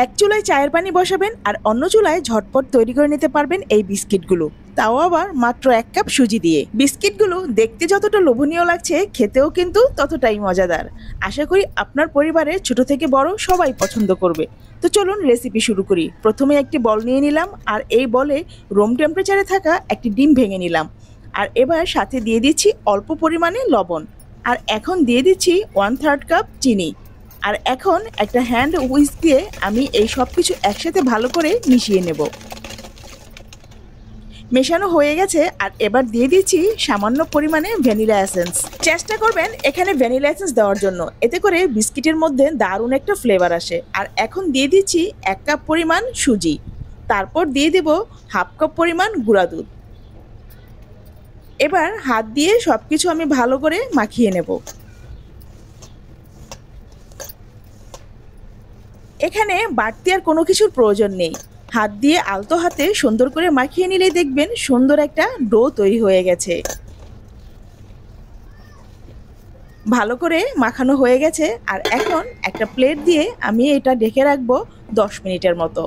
এক চুলায় চায়ের পানি বসাবেন আর অন্য চুলায় ঝটপট তৈরি করে নিতে পারবেন এই বিস্কিটগুলো, তাও আবার মাত্র 1 কাপ সুজি দিয়ে। বিস্কিটগুলো দেখতে যতটা লোভনীয় লাগছে, খেতেও কিন্তু ততটাই মজাদার। আশা করি আপনার পরিবারের ছোট থেকে বড় সবাই পছন্দ করবে। তো চলুন রেসিপি শুরু করি। প্রথমে একটি বল নিয়ে নিলাম আর এই বলে রুম টেম্পারেচারে থাকা একটি ডিম ভেঙে নিলাম। আর এবার সাথে দিয়ে দিচ্ছি অল্প পরিমাণে লবণ। আর এখন দিয়ে দিচ্ছি 1/3 কাপ চিনি। আর এখন একটা হ্যান্ড হুইস্ক দিয়ে আমি এই সব কিছু একসাথে ভালো করে মিশিয়ে নেব। মেশানো হয়ে গেছে আর এবার দিয়ে দিচ্ছি সামান্য পরিমাণে ভ্যানিলা এসেন্স। চেষ্টা করবেন এখানে ভ্যানিলা এসেন্স দেওয়ার জন্য, এতে করে বিস্কিটের মধ্যে দারুণ একটা ফ্লেভার আসে। আর এখন দিয়ে দিচ্ছি 1 কাপ পরিমাণ সুজি, তারপর দিয়ে দেব 1/2 কাপ পরিমাণ গুঁড়া দুধ। এবার হাত দিয়ে সব কিছু আমি ভালো করে মাখিয়ে নেব। এখানে বাড়তি আর কোনো কিছুর প্রয়োজন নেই। হাত দিয়ে আলতো হাতে সুন্দর করে মাখিয়ে নিলেই দেখবেন সুন্দর একটা ডো তৈরি হয়ে গেছে। ভালো করে মাখানো হয়ে গেছে আর এখন একটা প্লেট দিয়ে আমি এটা ঢেকে রাখবো 10 মিনিটের মতো।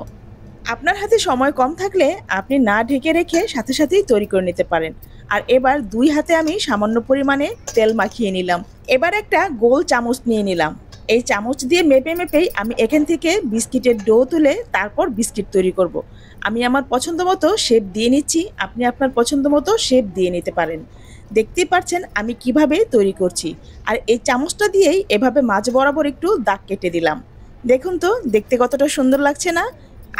আপনার হাতে সময় কম থাকলে আপনি না ঢেকে রেখে সাথে সাথেই তৈরি করে নিতে পারেন। আর এবার 2 হাতে আমি সামান্য পরিমাণে তেল মাখিয়ে নিলাম। এবার একটা গোল চামচ নিয়ে নিলাম। এই চামচ দিয়ে মেপে মেপেই আমি এখান থেকে বিস্কিটের ডো তুলে তারপর বিস্কিট তৈরি করব। আমি আমার পছন্দ মতো শেপ দিয়ে নিচ্ছি, আপনি আপনার পছন্দ মতো শেপ দিয়ে নিতে পারেন। দেখতেই পাচ্ছেন আমি কিভাবে তৈরি করছি। আর এই চামচটা দিয়েই এভাবে মাঝ বরাবর একটু দাগ কেটে দিলাম। দেখুন তো দেখতে কতটা সুন্দর লাগছে না?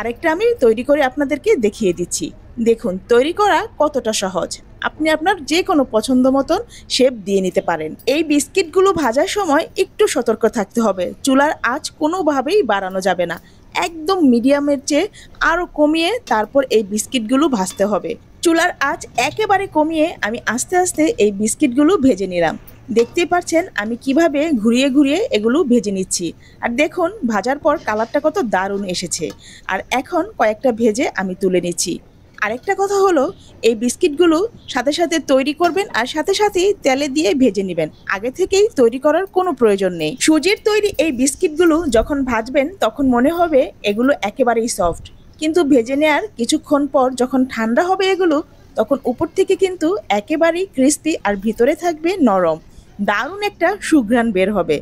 আরেকটা আমি তৈরি করে আপনাদেরকে দেখিয়ে দিচ্ছি। দেখুন তৈরি করা কতটা সহজ। আপনি আপনার যে কোনো পছন্দ মতন শেপ দিয়ে নিতে পারেন। এই বিস্কিটগুলো ভাজার সময় একটু সতর্ক থাকতে হবে। চুলার আঁচ কোনোভাবেই বাড়ানো যাবে না, একদম মিডিয়ামের চেয়ে আরও কমিয়ে তারপর এই বিস্কিটগুলো ভাজতে হবে। চুলার আঁচ একেবারে কমিয়ে আমি আস্তে আস্তে এই বিস্কিটগুলো ভেজে নিলাম। দেখতেই পাচ্ছেন আমি কিভাবে ঘুরিয়ে ঘুরিয়ে এগুলো ভেজে নিচ্ছি। আর দেখুন ভাজার পর কালারটা কত দারুণ এসেছে। আর এখন কয়েকটা ভেজে আমি তুলে নিচ্ছি। আরেকটা কথা হলো, এই বিস্কিটগুলো সাথে সাথে তৈরি করবেন আর সাথে সাথেই তেলে দিয়ে ভেজে নেবেন। আগে থেকেই তৈরি করার কোনো প্রয়োজন নেই। সুজির তৈরি এই বিস্কিটগুলো যখন ভাজবেন তখন মনে হবে এগুলো একেবারেই সফট, কিন্তু ভেজে নেওয়ার কিছুক্ষণ পর যখন ঠান্ডা হবে এগুলো, তখন উপর থেকে কিন্তু একেবারেই ক্রিস্পি আর ভিতরে থাকবে নরম। দারুণ একটা সুঘ্রাণ বের হবে।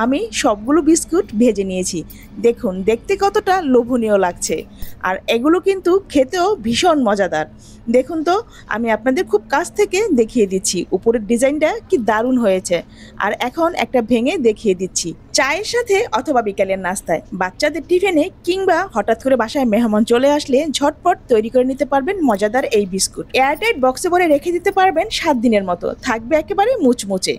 আমি সবগুলো বিস্কুট ভেজে নিয়েছি। দেখুন দেখতে কতটা লোভনীয় লাগছে। আর এগুলো কিন্তু খেতেও ভীষণ মজাদার। দেখুন তো আমি আপনাদের খুব কাছ থেকে দেখিয়ে দিচ্ছি উপরের ডিজাইনটা কি দারুণ হয়েছে। আর এখন একটা ভেঙে দেখিয়ে দিচ্ছি। চায়ের সাথে অথবা বিকালের নাস্তায়, বাচ্চাদের টিফিনে কিংবা হঠাৎ করে বাসায় মেহমান চলে আসলে ঝটপট তৈরি করে নিতে পারবেন মজাদার এই বিস্কুট। এয়ারটাইট বক্সে ভরে রেখে দিতে পারবেন 7 দিনের মতো, থাকবে একেবারে মুচমুচে।